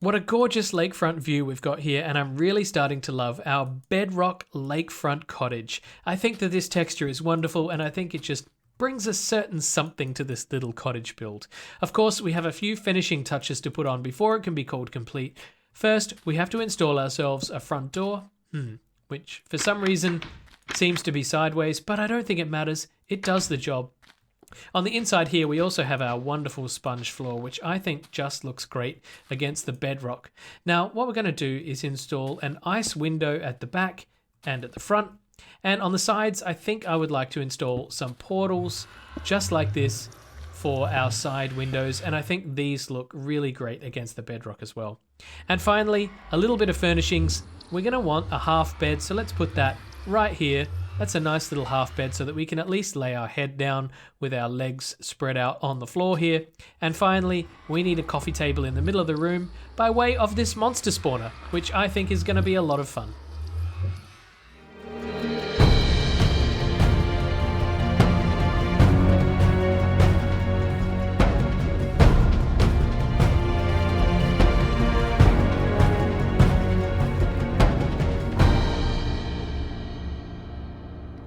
What a gorgeous lakefront view we've got here, and I'm really starting to love our bedrock lakefront cottage. I think that this texture is wonderful, and I think it just brings a certain something to this little cottage build. Of course, we have a few finishing touches to put on before it can be called complete. First, we have to install ourselves a front door, which for some reason seems to be sideways, but I don't think it matters. It does the job. On the inside here, we also have our wonderful sponge floor, which I think just looks great against the bedrock. Now, what we're going to do is install an ice window at the back and at the front. And on the sides, I think I would like to install some portals just like this for our side windows. And I think these look really great against the bedrock as well. And finally, a little bit of furnishings. We're going to want a half bed, so let's put that right here. That's a nice little half bed so that we can at least lay our head down with our legs spread out on the floor here. And finally, we need a coffee table in the middle of the room by way of this monster spawner, which I think is going to be a lot of fun.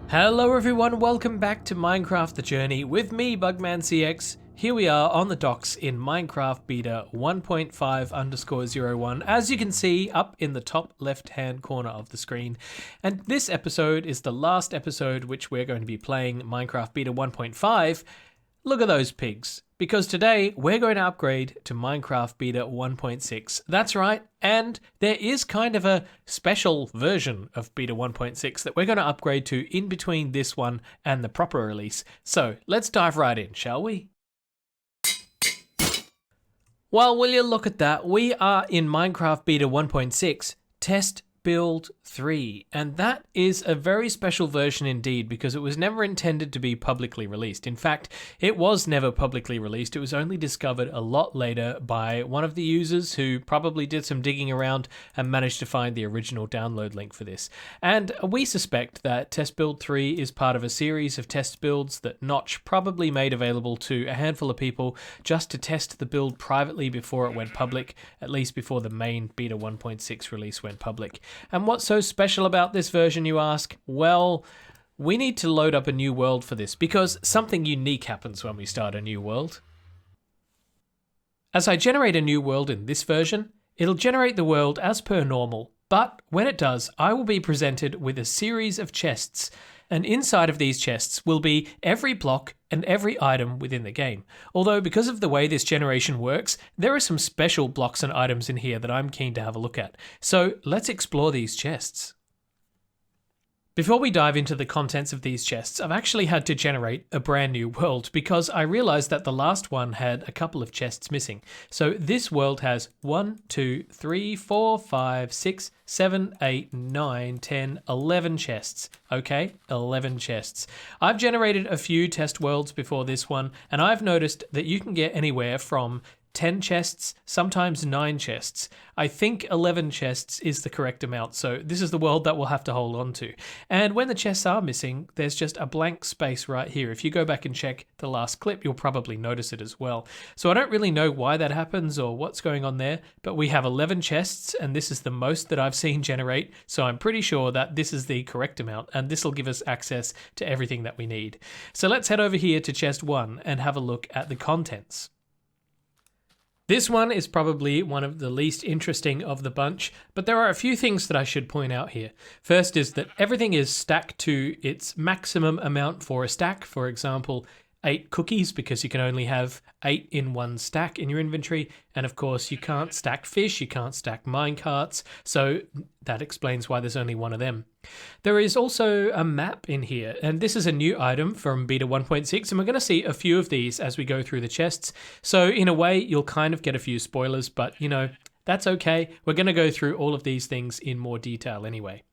Hello everyone, welcome back to Minecraft The Journey with me, bugmancx. Here we are on the docks in Minecraft Beta 1.5_01, as you can see up in the top left hand corner of the screen. And this episode is the last episode which we're going to be playing Minecraft Beta 1.5. Look at those pigs, because today we're going to upgrade to Minecraft Beta 1.6. That's right, and there is kind of a special version of Beta 1.6 that we're going to upgrade to in between this one and the proper release. So let's dive right in, shall we? Well, will you look at that? We are in Minecraft Beta 1.6 Test Build 3, and that is a very special version indeed because it was never intended to be publicly released. In fact, it was never publicly released. It was only discovered a lot later by one of the users who probably did some digging around and managed to find the original download link for this. And we suspect that Test Build 3 is part of a series of test builds that Notch probably made available to a handful of people just to test the build privately before it went public, at least before the main Beta 1.6 release went public. And what's so special about this version, you ask? Well, we need to load up a new world for this because something unique happens when we start a new world. As I generate a new world in this version, it'll generate the world as per normal, but when it does, I will be presented with a series of chests, and inside of these chests will be every block and every item within the game. Although because of the way this generation works, there are some special blocks and items in here that I'm keen to have a look at. So let's explore these chests. Before we dive into the contents of these chests, I've actually had to generate a brand new world because I realized that the last one had a couple of chests missing. So this world has 1, 2, 3, 4, 5, 6, 7, 8, 9, 10, 11 chests. Okay, 11 chests. I've generated a few test worlds before this one, and I've noticed that you can get anywhere from 10 chests, sometimes 9 chests. I think 11 chests is the correct amount, so this is the world that we'll have to hold on to. And when the chests are missing, there's just a blank space right here. If you go back and check the last clip, you'll probably notice it as well. So I don't really know why that happens or what's going on there, but we have 11 chests, and this is the most that I've seen generate, so I'm pretty sure that this is the correct amount, and this will give us access to everything that we need. So let's head over here to chest 1 and have a look at the contents. This one is probably one of the least interesting of the bunch, but there are a few things that I should point out here. First is that everything is stacked to its maximum amount for a stack. For example, 8 cookies, because you can only have 8 in one stack in your inventory. And of course, you can't stack fish, you can't stack minecarts, so that explains why there's only one of them. There is also a map in here, and this is a new item from Beta 1.6, and we're going to see a few of these as we go through the chests. So in a way, you'll kind of get a few spoilers, but you know, that's okay. We're going to go through all of these things in more detail anyway.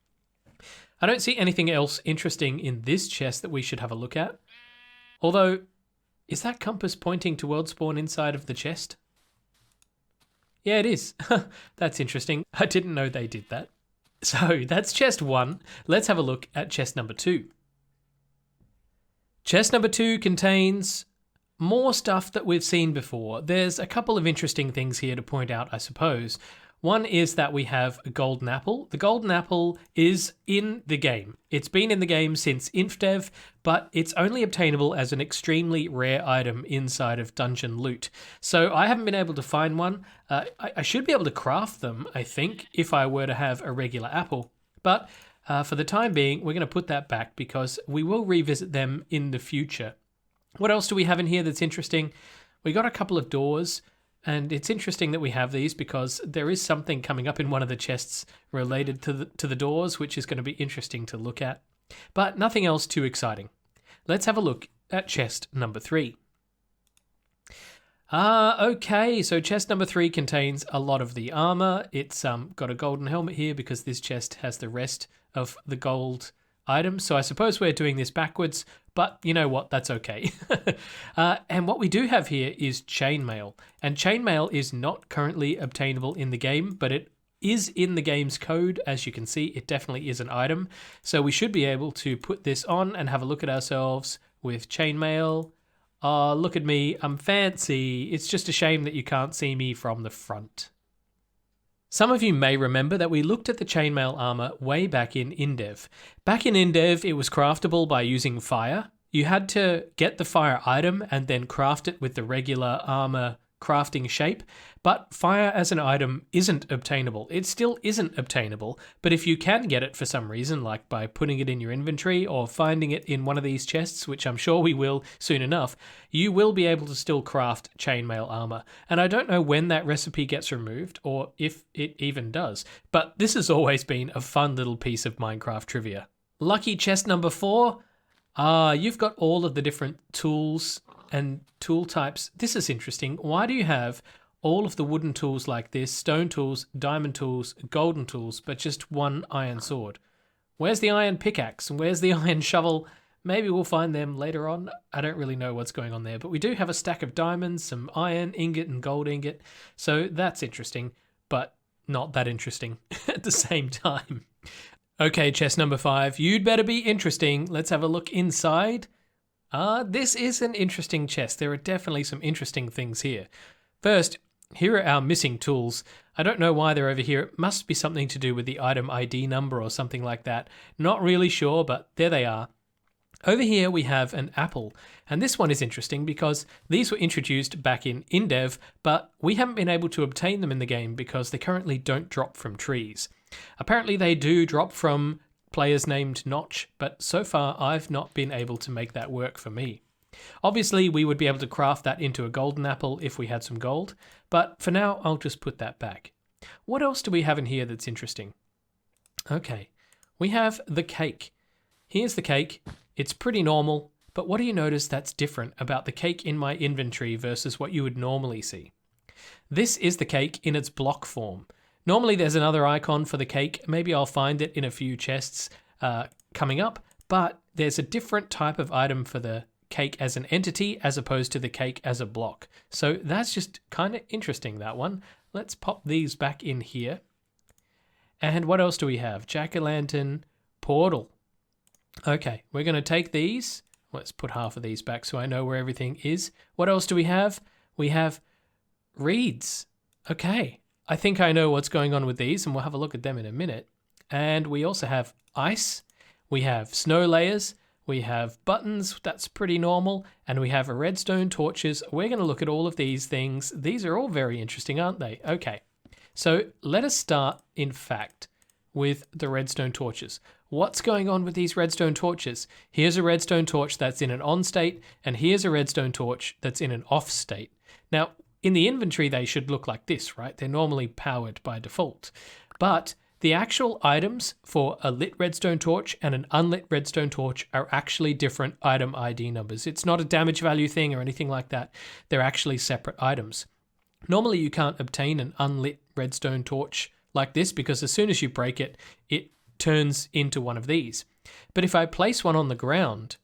I don't see anything else interesting in this chest that we should have a look at. Although, is that compass pointing to world spawn inside of the chest? Yeah, it is. That's interesting. I didn't know they did that. So that's chest 1. Let's have a look at chest number 2. Chest number 2 contains more stuff that we've seen before. There's a couple of interesting things here to point out, I suppose. One is that we have a golden apple. The golden apple is in the game. It's been in the game since InfDev, but it's only obtainable as an extremely rare item inside of dungeon loot. So I haven't been able to find one. I should be able to craft them, I think, if I were to have a regular apple. But for the time being, we're going to put that back because we will revisit them in the future. What else do we have in here that's interesting? We got a couple of doors, and it's interesting that we have these because there is something coming up in one of the chests related to the doors, which is going to be interesting to look at. But nothing else too exciting. Let's have a look at chest number 3. Okay, so chest number 3 contains a lot of the armor. It's got a golden helmet here because this chest has the rest of the gold items. So I suppose we're doing this backwards, but you know what, that's okay. And what we do have here is chainmail. And chainmail is not currently obtainable in the game, but it is in the game's code. As you can see, it definitely is an item. So we should be able to put this on and have a look at ourselves with chainmail. Oh, look at me, I'm fancy. It's just a shame that you can't see me from the front. Some of you may remember that we looked at the chainmail armor way back in InDev. Back in InDev, it was craftable by using fire. You had to get the fire item and then craft it with the regular armor crafting shape, but fire as an item isn't obtainable. It still isn't obtainable, but if you can get it for some reason, like by putting it in your inventory or finding it in one of these chests, which I'm sure we will soon enough, you will be able to still craft chainmail armor. And I don't know when that recipe gets removed or if it even does, but this has always been a fun little piece of Minecraft trivia. Lucky chest number 4. You've got all of the different tools and tool types. This is interesting. Why do you have all of the wooden tools like this, stone tools, diamond tools, golden tools, but just one iron sword? Where's the iron pickaxe and where's the iron shovel? Maybe we'll find them later on. I don't really know what's going on there, but we do have a stack of diamonds, some iron ingot and gold ingot. So that's interesting, but not that interesting at the same time. Okay, chest number 5. You'd better be interesting. Let's have a look inside. This is an interesting chest. There are definitely some interesting things here. First, here are our missing tools. I don't know why they're over here. It must be something to do with the item ID number or something like that. Not really sure, but there they are. Over here we have an apple, and this one is interesting because these were introduced back in InDev, but we haven't been able to obtain them in the game because they currently don't drop from trees. Apparently they do drop from players named Notch, but so far I've not been able to make that work for me. Obviously we would be able to craft that into a golden apple if we had some gold, but for now I'll just put that back. What else do we have in here that's interesting? Okay, we have the cake. Here's the cake. It's pretty normal, but what do you notice that's different about the cake in my inventory versus what you would normally see? This is the cake in its block form. Normally there's another icon for the cake. Maybe I'll find it in a few chests coming up, but there's a different type of item for the cake as an entity as opposed to the cake as a block. So that's just kind of interesting, that one. Let's pop these back in here. And what else do we have? Jack-o'-lantern, portal. Okay, we're going to take these. Let's put half of these back so I know where everything is. What else do we have? We have reeds. Okay. I think I know what's going on with these, and we'll have a look at them in a minute. And we also have ice, we have snow layers, we have buttons, that's pretty normal, and we have redstone torches. We're going to look at all of these things. These are all very interesting, aren't they? Okay, so let us start, in fact, with the redstone torches. What's going on with these redstone torches? Here's a redstone torch that's in an on state, and here's a redstone torch that's in an off state. Now, in the inventory, they should look like this, right? They're normally powered by default. But the actual items for a lit redstone torch and an unlit redstone torch are actually different item ID numbers. It's not a damage value thing or anything like that. They're actually separate items. Normally, you can't obtain an unlit redstone torch like this because as soon as you break it, it turns into one of these. But if I place one on the ground,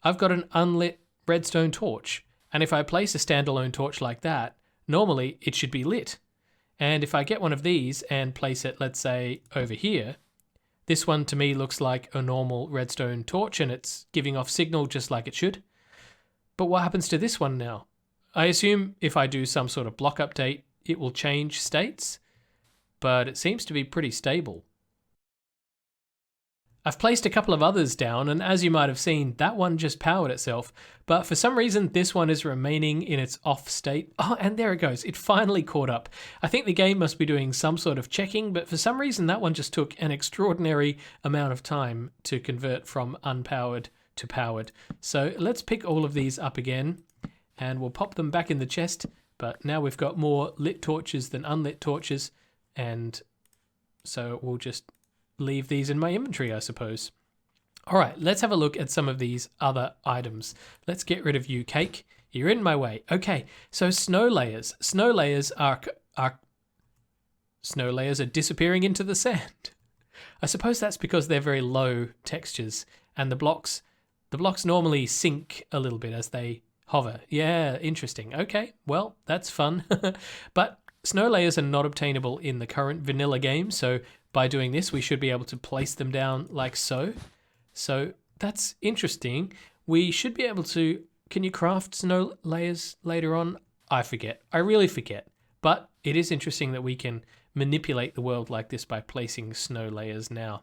I've got an unlit redstone torch. And if I place a standalone torch like that, normally it should be lit. And if I get one of these and place it, let's say, over here, this one to me looks like a normal redstone torch and it's giving off signal just like it should. But what happens to this one now? I assume if I do some sort of block update, it will change states, but it seems to be pretty stable. I've placed a couple of others down, and as you might have seen, that one just powered itself, but for some reason this one is remaining in its off state. Oh, and there it goes. It finally caught up. I think the game must be doing some sort of checking, but for some reason that one just took an extraordinary amount of time to convert from unpowered to powered. So let's pick all of these up again, and we'll pop them back in the chest, but now we've got more lit torches than unlit torches, and so we'll just leave these in my inventory, I suppose. All right, let's have a look at some of these other items. Let's get rid of you, cake. You're in my way. Okay, so snow layers. Snow layers are disappearing into the sand. I suppose that's because they're very low textures, and the blocks normally sink a little bit as they hover. Yeah, interesting. Okay, well, that's fun. But snow layers are not obtainable in the current vanilla game, so by doing this, we should be able to place them down like so. So that's interesting. We should be able to... Can you craft snow layers later on? I forget. I really forget. But it is interesting that we can manipulate the world like this by placing snow layers now.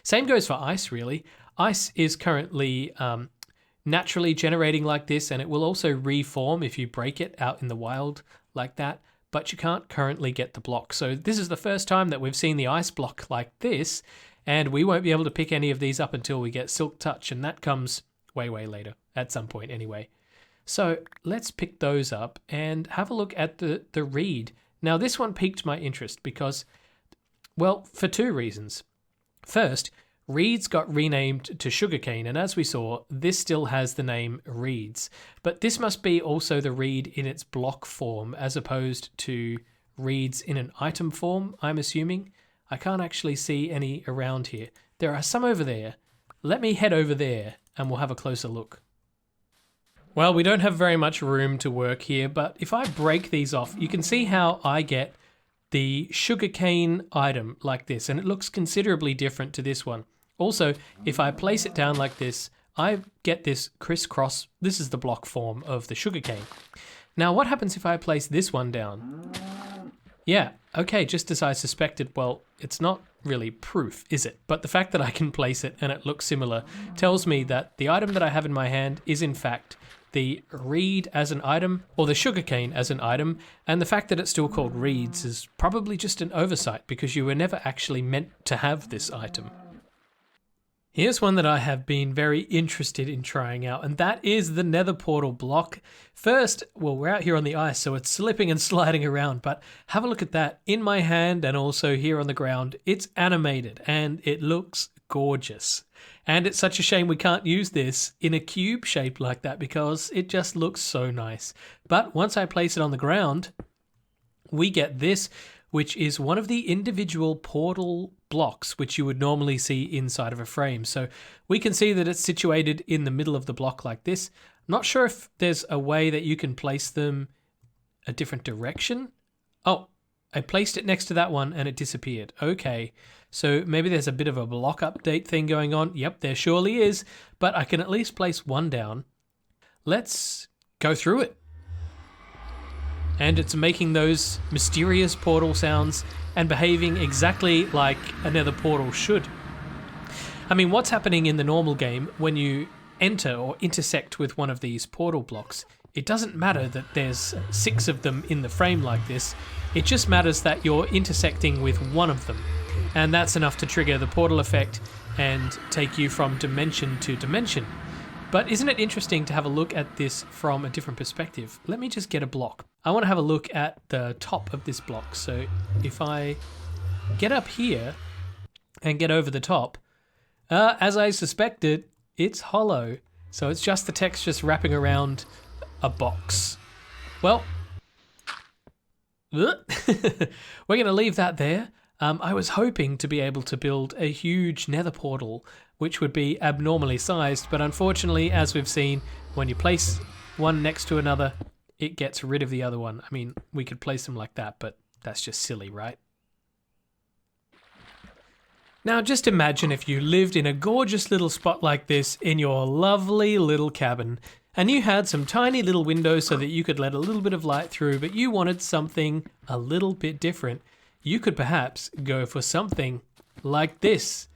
Same goes for ice, really. Ice is currently naturally generating like this, and it will also reform if you break it out in the wild like that. But you can't currently get the block. So this is the first time that we've seen the ice block like this, and we won't be able to pick any of these up until we get Silk Touch, and that comes way, way later, at some point anyway. So let's pick those up and have a look at the reed. Now this one piqued my interest because, well, for two reasons. First, reeds got renamed to sugarcane, and as we saw, this still has the name reeds. But this must be also the reed in its block form, as opposed to reeds in an item form, I'm assuming. I can't actually see any around here. There are some over there. Let me head over there, and we'll have a closer look. Well, we don't have very much room to work here, but if I break these off, you can see how I get the sugarcane item like this, and it looks considerably different to this one. Also, if I place it down like this, I get this crisscross. This is the block form of the sugarcane. Now, what happens if I place this one down? Yeah, okay, just as I suspected. Well, it's not really proof, is it? But the fact that I can place it and it looks similar tells me that the item that I have in my hand is in fact the reed as an item, or the sugarcane as an item, and the fact that it's still called reeds is probably just an oversight because you were never actually meant to have this item. Here's one that I have been very interested in trying out, and that is the Nether portal block. First, well, we're out here on the ice, so it's slipping and sliding around, but have a look at that. In my hand and also here on the ground, it's animated, and it looks gorgeous. And it's such a shame we can't use this in a cube shape like that because it just looks so nice. But once I place it on the ground, we get this, which is one of the individual portal blocks which you would normally see inside of a frame. So we can see that it's situated in the middle of the block like this. I'm not sure if there's a way that you can place them a different direction. Oh, I placed it next to that one and it disappeared. Okay, so maybe there's a bit of a block update thing going on. Yep, there surely is, but I can at least place one down. Let's go through it. And it's making those mysterious portal sounds and behaving exactly like a Nether portal should. I mean, what's happening in the normal game when you enter or intersect with one of these portal blocks? It doesn't matter that there's 6 of them in the frame like this. It just matters that you're intersecting with one of them. And that's enough to trigger the portal effect and take you from dimension to dimension. But isn't it interesting to have a look at this from a different perspective? Let me just get a block. I want to have a look at the top of this block. So if I get up here and get over the top, as I suspected, it's hollow. So it's just the text just wrapping around a box. Well, we're going to leave that there. I was hoping to be able to build a huge Nether portal, which would be abnormally sized, but unfortunately, as we've seen, when you place one next to another, it gets rid of the other one. I mean, we could place them like that, but that's just silly, right? Now, just imagine if you lived in a gorgeous little spot like this in your lovely little cabin, And you had some tiny little windows so that you could let a little bit of light through, but you wanted something a little bit different. You could perhaps go for something like this.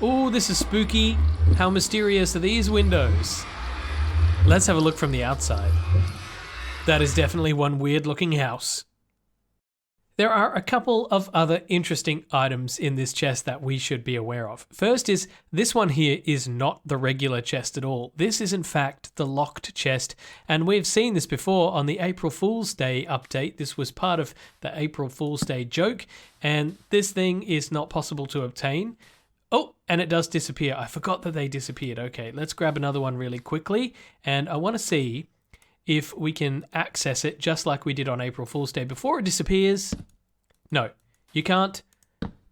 Oh, this is spooky. How mysterious are these windows? Let's have a look from the outside. That is definitely one weird looking house. There are a couple of other interesting items in this chest that we should be aware of. First is this one here is not the regular chest at all. This is in fact the locked chest, and we've seen this before on the April Fool's Day update. This was part of the April Fool's Day joke, and this thing is not possible to obtain. Oh, and it does disappear. I forgot that they disappeared. Okay, let's grab another one really quickly, and I want to see if we can access it just like we did on April Fool's Day before it disappears. No, you can't,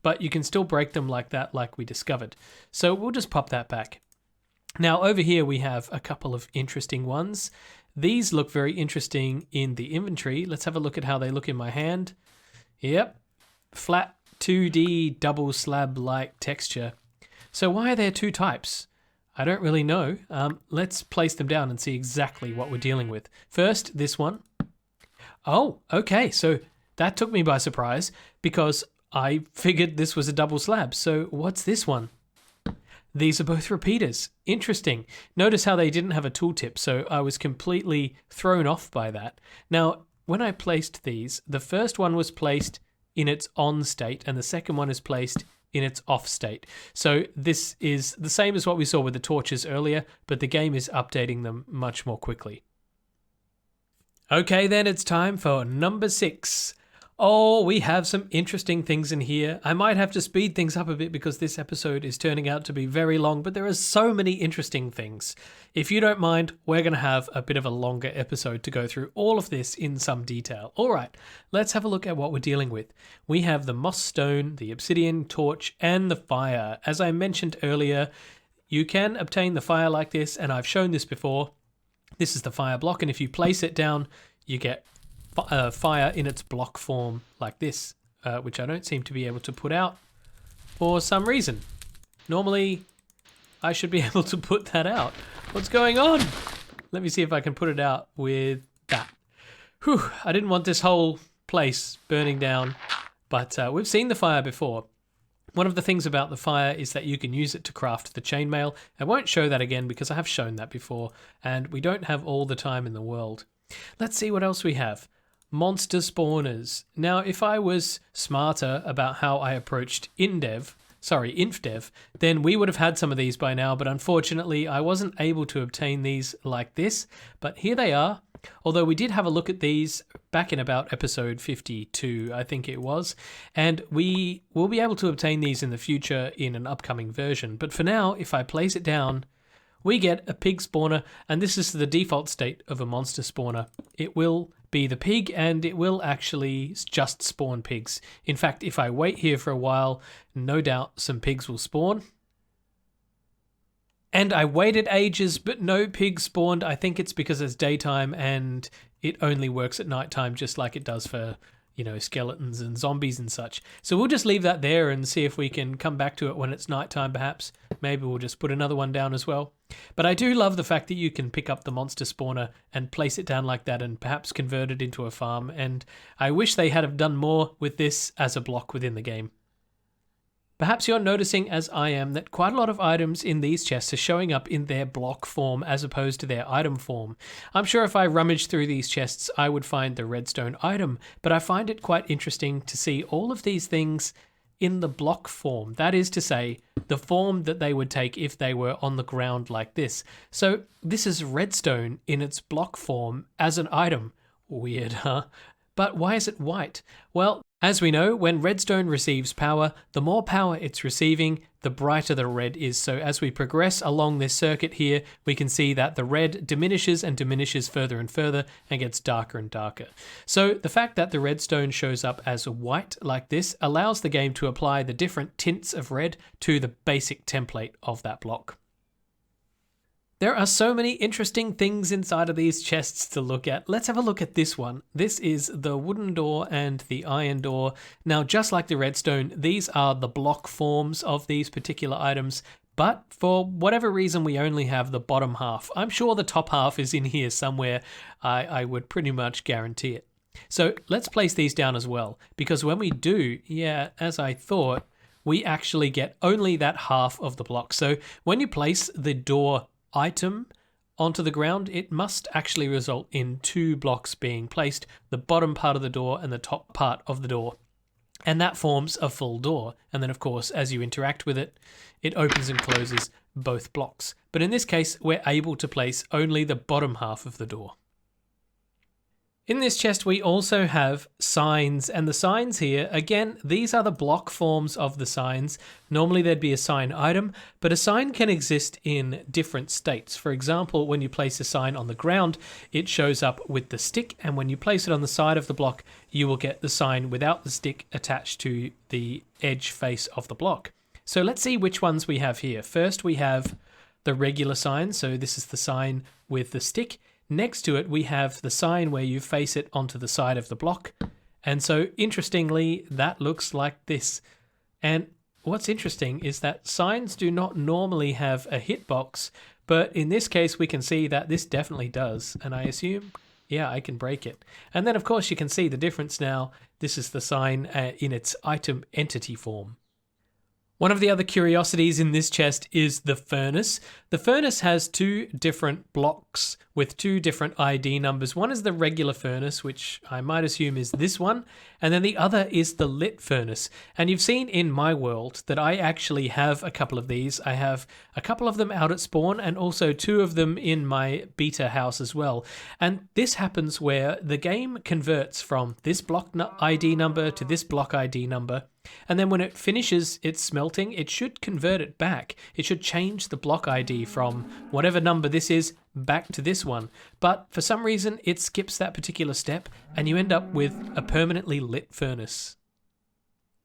but you can still break them like that, like we discovered. So we'll just pop that back. Now over here we have a couple of interesting ones. These look very interesting in the inventory. Let's have a look at how they look in my hand. Yep, flat 2D double slab-like texture. So why are there two types? I don't really know. Let's place them down and see exactly what we're dealing with. First, this one. Oh, okay. So that took me by surprise because I figured this was a double slab. So what's this one? These are both repeaters. Interesting. Notice how they didn't have a tooltip, so I was completely thrown off by that. Now, when I placed these, the first one was placed in its on state and the second one is placed in its off state. So this is the same as what we saw with the torches earlier, but the game is updating them much more quickly. Okay, then it's time for number 6. Oh, we have some interesting things in here. I might have to speed things up a bit because this episode is turning out to be very long, but there are so many interesting things. If you don't mind, we're going to have a bit of a longer episode to go through all of this in some detail. All right, let's have a look at what we're dealing with. We have the moss stone, the obsidian torch, and the fire. As I mentioned earlier, you can obtain the fire like this, and I've shown this before. This is the fire block, and if you place it down, you get fire in its block form like this, which I don't seem to be able to put out for some reason. Normally, I should be able to put that out. What's going on? Let me see if I can put it out with that. Whew, I didn't want this whole place burning down, but we've seen the fire before. One of the things about the fire is that you can use it to craft the chainmail. I won't show that again because I have shown that before, and we don't have all the time in the world. Let's see what else we have. Monster spawners. Now, if I was smarter about how I approached InfDev, then we would have had some of these by now, but unfortunately I wasn't able to obtain these like this, but here they are. Although we did have a look at these back in about episode 52, I think it was, and we will be able to obtain these in the future in an upcoming version. But for now, if I place it down, we get a pig spawner, and this is the default state of a monster spawner. It will be the pig, and it will actually just spawn pigs. In fact, if I wait here for a while, no doubt some pigs will spawn. And I waited ages, but no pigs spawned. I think it's because it's daytime and it only works at nighttime, just like it does for, skeletons and zombies and such. So we'll just leave that there and see if we can come back to it when it's nighttime, perhaps. Maybe we'll just put another one down as well. But I do love the fact that you can pick up the monster spawner and place it down like that and perhaps convert it into a farm. And I wish they had have done more with this as a block within the game. Perhaps you're noticing, as I am, that quite a lot of items in these chests are showing up in their block form as opposed to their item form. I'm sure if I rummaged through these chests, I would find the redstone item, but I find it quite interesting to see all of these things in the block form. That is to say, the form that they would take if they were on the ground like this. So this is redstone in its block form as an item. Weird, huh? But why is it white? Well, as we know, when redstone receives power, the more power it's receiving, the brighter the red is. So as we progress along this circuit here, we can see that the red diminishes and diminishes further and further and gets darker and darker. So the fact that the redstone shows up as white like this allows the game to apply the different tints of red to the basic template of that block. There are so many interesting things inside of these chests to look at. Let's have a look at this one. This is the wooden door and the iron door. Now, just like the redstone, these are the block forms of these particular items, But for whatever reason, we only have the bottom half. I'm sure the top half is in here somewhere. I would pretty much guarantee it. So let's place these down as well, because when we do, yeah, as I thought, we actually get only that half of the block. So when you place the door item onto the ground, it must actually result in 2 blocks being placed, the bottom part of the door and the top part of the door. And that forms a full door. And then, of course, as you interact with it, it opens and closes both blocks. But in this case, we're able to place only the bottom half of the door. In this chest, we also have signs, and the signs here, again, these are the block forms of the signs. Normally there'd be a sign item, but a sign can exist in different states. For example, when you place a sign on the ground, it shows up with the stick, and when you place it on the side of the block, you will get the sign without the stick attached to the edge face of the block. So let's see which ones we have here. First, we have the regular sign, so this is the sign with the stick. Next to it, we have the sign where you face it onto the side of the block. And so, interestingly, that looks like this. And what's interesting is that signs do not normally have a hitbox, but in this case, we can see that this definitely does. And I assume, yeah, I can break it. And then, of course, you can see the difference now. This is the sign in its item entity form. One of the other curiosities in this chest is the furnace. The furnace has 2 different blocks with 2 different ID numbers. One is the regular furnace, which I might assume is this one, and then the other is the lit furnace. And you've seen in my world that I actually have a couple of these. I have a couple of them out at spawn and also 2 of them in my beta house as well. And this happens where the game converts from this block ID number to this block ID number. And then when it finishes its smelting, it should convert it back. It should change the block ID from whatever number this is back to this one. But for some reason, it skips that particular step and you end up with a permanently lit furnace.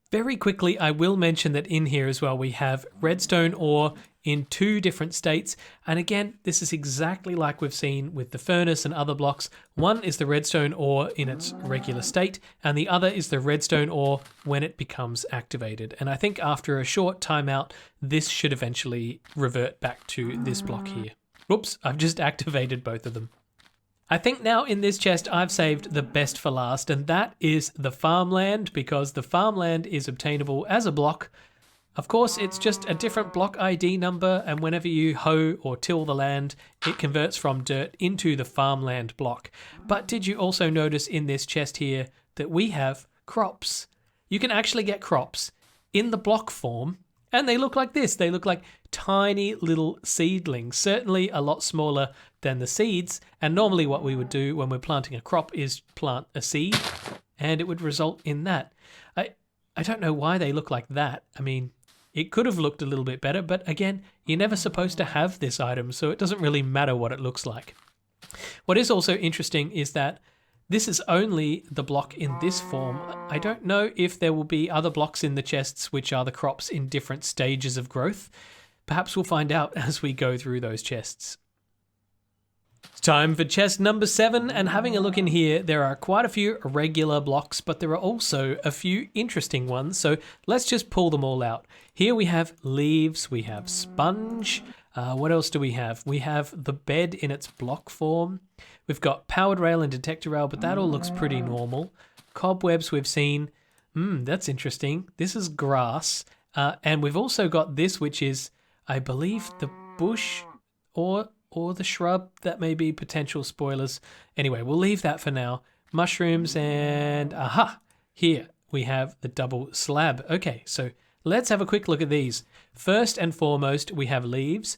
Very quickly, I will mention that in here as well, we have redstone ore in 2 different states. And again, this is exactly like we've seen with the furnace and other blocks. One is the redstone ore in its regular state, and the other is the redstone ore when it becomes activated. And I think after a short timeout, this should eventually revert back to this block here. Oops, I've just activated both of them. I think now in this chest I've saved the best for last, and that is the farmland, because the farmland is obtainable as a block. Of course, it's just a different block ID number, and whenever you hoe or till the land, it converts from dirt into the farmland block. But did you also notice in this chest here that we have crops? You can actually get crops in the block form, and they look like this. They look like tiny little seedlings, certainly a lot smaller than the seeds. And normally what we would do when we're planting a crop is plant a seed, and it would result in that. I don't know why they look like that. I mean, it could have looked a little bit better, but again, you're never supposed to have this item, so it doesn't really matter what it looks like. What is also interesting is that this is only the block in this form. I don't know if there will be other blocks in the chests which are the crops in different stages of growth. Perhaps we'll find out as we go through those chests. It's time for chest number 7, and having a look in here, there are quite a few regular blocks, but there are also a few interesting ones, so let's just pull them all out. Here we have leaves, we have sponge, what else do we have? We have the bed in its block form. We've got powered rail and detector rail, but that all looks pretty normal. Cobwebs we've seen. That's interesting. This is grass. And we've also got this, which is, I believe, the bush or the shrub. That may be potential spoilers. Anyway, we'll leave that for now. Mushrooms and aha! Here we have the double slab. Okay, so let's have a quick look at these. First and foremost, we have leaves.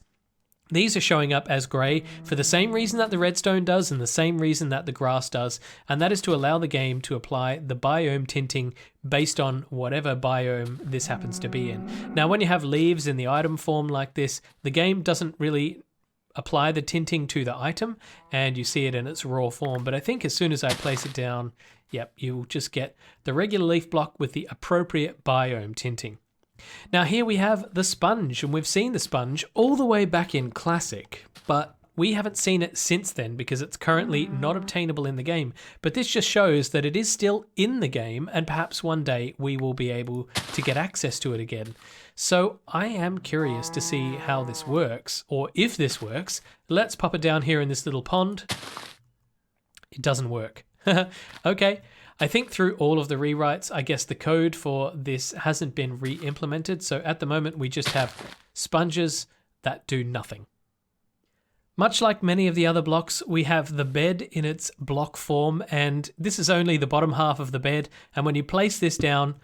These are showing up as grey for the same reason that the redstone does and the same reason that the grass does, and that is to allow the game to apply the biome tinting based on whatever biome this happens to be in. Now, when you have leaves in the item form like this, the game doesn't really apply the tinting to the item, and you see it in its raw form, but I think as soon as I place it down, yep, you'll just get the regular leaf block with the appropriate biome tinting. Now here we have the sponge, and we've seen the sponge all the way back in Classic, but we haven't seen it since then because it's currently not obtainable in the game. But this just shows that it is still in the game, and perhaps one day we will be able to get access to it again. So I am curious to see how this works, or if this works. Let's pop it down here in this little pond. It doesn't work. Okay. I think through all of the rewrites, I guess the code for this hasn't been re-implemented. So at the moment, we just have sponges that do nothing. Much like many of the other blocks, we have the bed in its block form, and this is only the bottom half of the bed. And when you place this down,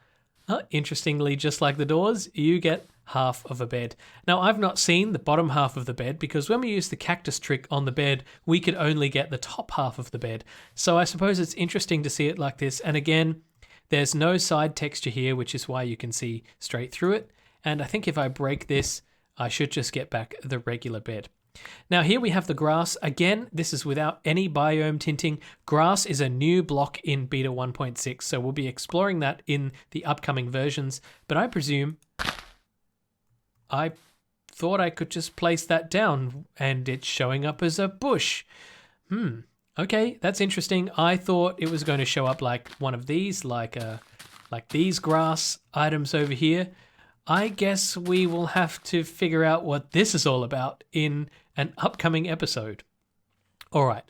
interestingly, just like the doors, you get half of a bed. Now, I've not seen the bottom half of the bed because when we used the cactus trick on the bed, we could only get the top half of the bed. So I suppose it's interesting to see it like this. And again, there's no side texture here, which is why you can see straight through it. And I think if I break this, I should just get back the regular bed. Now here we have the grass. Again, this is without any biome tinting. Grass is a new block in beta 1.6, so we'll be exploring that in the upcoming versions. But I presume I thought I could just place that down and it's showing up as a bush. Okay, that's interesting. I thought it was going to show up like one of these, like these grass items over here. I guess we will have to figure out what this is all about in an upcoming episode. All right,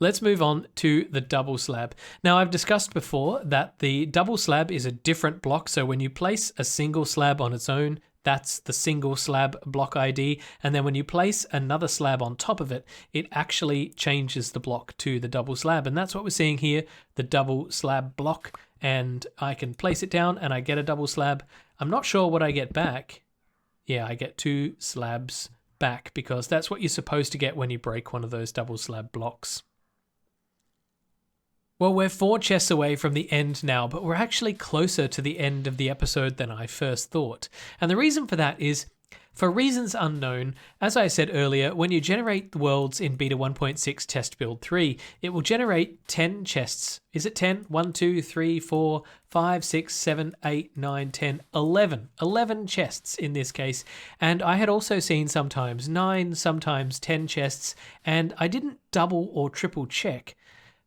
let's move on to the double slab. Now, I've discussed before that the double slab is a different block. So when you place a single slab on its own, that's the single slab block ID. And then when you place another slab on top of it, it actually changes the block to the double slab. And that's what we're seeing here, the double slab block. And I can place it down and I get a double slab. I'm not sure what I get back. Yeah, I get 2 slabs back because that's what you're supposed to get when you break one of those double slab blocks. Well, we're 4 chests away from the end now, but we're actually closer to the end of the episode than I first thought. And the reason for that is, for reasons unknown, as I said earlier, when you generate worlds in beta 1.6 test build 3, it will generate 10 chests. Is it 10? 1, 2, 3, 4, 5, 6, 7, 8, 9, 10, 11. 11 chests in this case. And I had also seen sometimes 9, sometimes 10 chests, and I didn't double or triple check.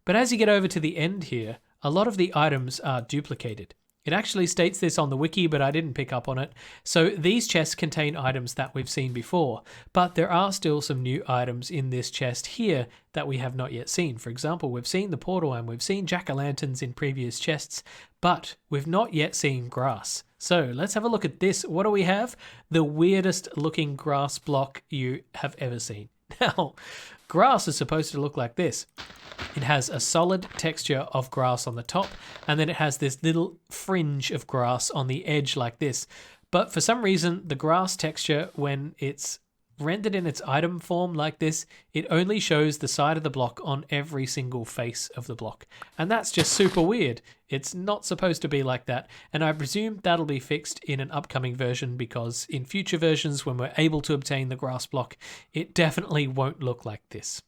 But as you get over to the end here, a lot of the items are duplicated. It actually states this on the wiki, but I didn't pick up on it. So these chests contain items that we've seen before, but there are still some new items in this chest here that we have not yet seen. For example, we've seen the portal and we've seen jack-o'-lanterns in previous chests, but we've not yet seen grass. So let's have a look at this. What do we have? The weirdest looking grass block you have ever seen. Now, grass is supposed to look like this. It has a solid texture of grass on the top, and then it has this little fringe of grass on the edge like this. But for some reason, the grass texture, when it's rendered in its item form like this, it only shows the side of the block on every single face of the block. And that's just super weird. It's not supposed to be like that. And I presume that'll be fixed in an upcoming version, because in future versions, when we're able to obtain the grass block, it definitely won't look like this.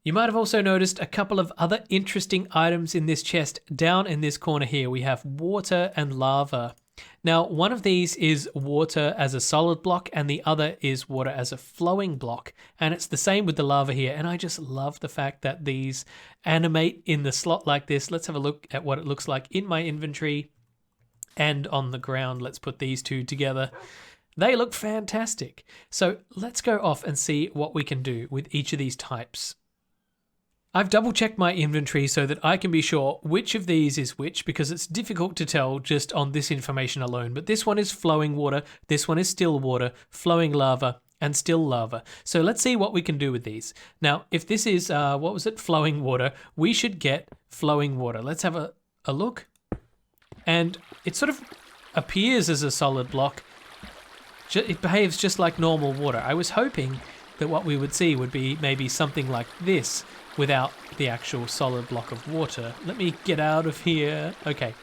You might have also noticed a couple of other interesting items in this chest. Down in this corner here, we have water and lava. Now, one of these is water as a solid block, and the other is water as a flowing block. And it's the same with the lava here. And I just love the fact that these animate in the slot like this. Let's have a look at what it looks like in my inventory and on the ground. Let's put these two together. They look fantastic. So let's go off and see what we can do with each of these types. I've double checked my inventory so that I can be sure which of these is which, because it's difficult to tell just on this information alone. But this one is flowing water, this one is still water, flowing lava, and still lava. So let's see what we can do with these. Now, if this is, flowing water, we should get flowing water. Let's have a look. And it sort of appears as a solid block. It behaves just like normal water. I was hoping that what we would see would be maybe something like this, without the actual solid block of water. Let me get out of here. Okay.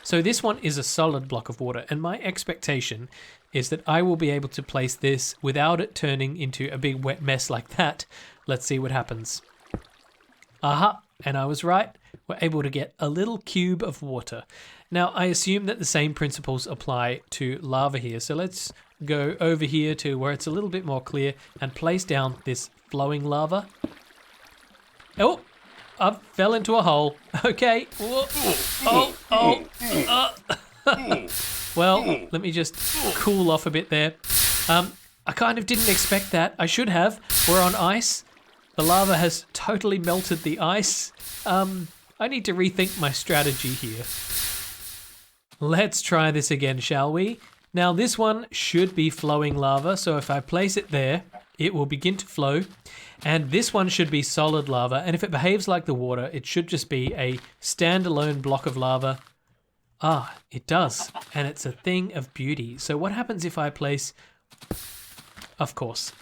So this one is a solid block of water, and my expectation is that I will be able to place this without it turning into a big wet mess like that. Let's see what happens. Aha, and I was right. we're able to get a little cube of water. Now, I assume that the same principles apply to lava here. So let's go over here to where it's a little bit more clear and place down this flowing lava. Oh, I fell into a hole. Okay. Well, let me just cool off a bit there. I kind of didn't expect that. I should have. We're on ice. The lava has totally melted the ice. I need to rethink my strategy here. Let's try this again, shall we? Now this one should be flowing lava, so if I place it there, it will begin to flow. And this one should be solid lava, and if it behaves like the water, it should just be a standalone block of lava. Ah, it does, and it's a thing of beauty. So what happens if I place... Of course,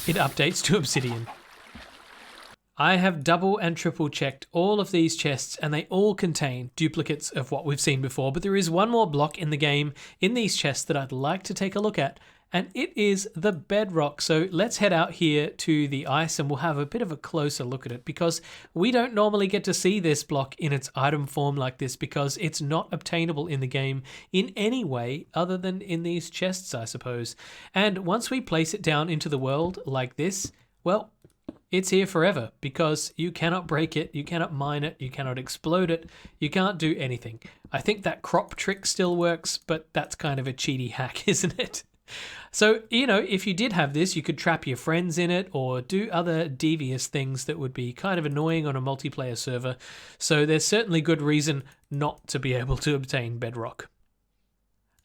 it updates to obsidian. I have double and triple checked all of these chests and they all contain duplicates of what we've seen before, but there is one more block in the game in these chests that I'd like to take a look at, and it is the bedrock. So let's head out here to the ice and we'll have a bit of a closer look at it, because we don't normally get to see this block in its item form like this because it's not obtainable in the game in any way other than in these chests, I suppose. And once we place it down into the world like this, well, it's here forever because you cannot break it, you cannot mine it, you cannot explode it, you can't do anything. I think that crop trick still works, but that's kind of a cheaty hack, isn't it? So, you know, if you did have this, you could trap your friends in it or do other devious things that would be kind of annoying on a multiplayer server. So there's certainly good reason not to be able to obtain bedrock.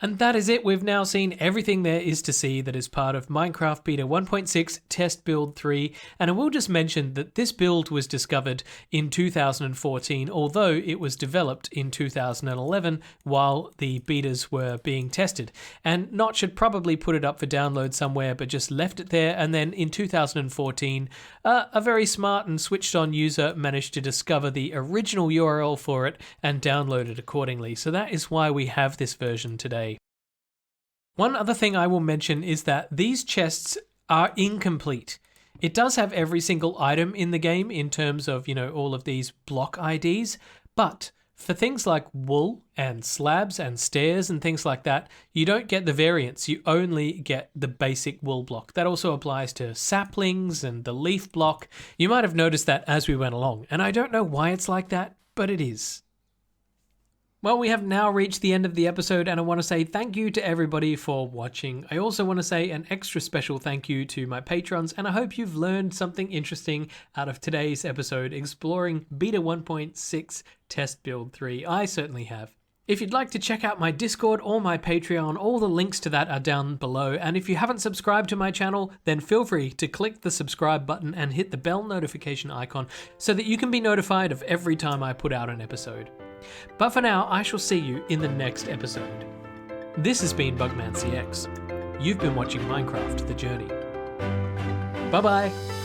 And that is it. We've now seen everything there is to see that is part of Minecraft Beta 1.6 Test Build 3. And I will just mention that this build was discovered in 2014, although it was developed in 2011 while the betas were being tested. And Notch had probably put it up for download somewhere, but just left it there. And then in 2014, a very smart and switched on user managed to discover the original URL for it and download it accordingly. So that is why we have this version today. One other thing I will mention is that these chests are incomplete. It does have every single item in the game in terms of, you know, all of these block IDs, but for things like wool and slabs and stairs and things like that, you don't get the variants. You only get the basic wool block. That also applies to saplings and the leaf block. You might have noticed that as we went along, and I don't know why it's like that, but it is. Well, we have now reached the end of the episode, and I want to say thank you to everybody for watching. I also want to say an extra special thank you to my patrons, and I hope you've learned something interesting out of today's episode exploring Beta 1.6 Test Build 3. I certainly have. If you'd like to check out my Discord or my Patreon, all the links to that are down below. And if you haven't subscribed to my channel, then feel free to click the subscribe button and hit the bell notification icon so that you can be notified of every time I put out an episode. But for now, I shall see you in the next episode. This has been bugmancx. You've been watching Minecraft The Journey. Bye bye!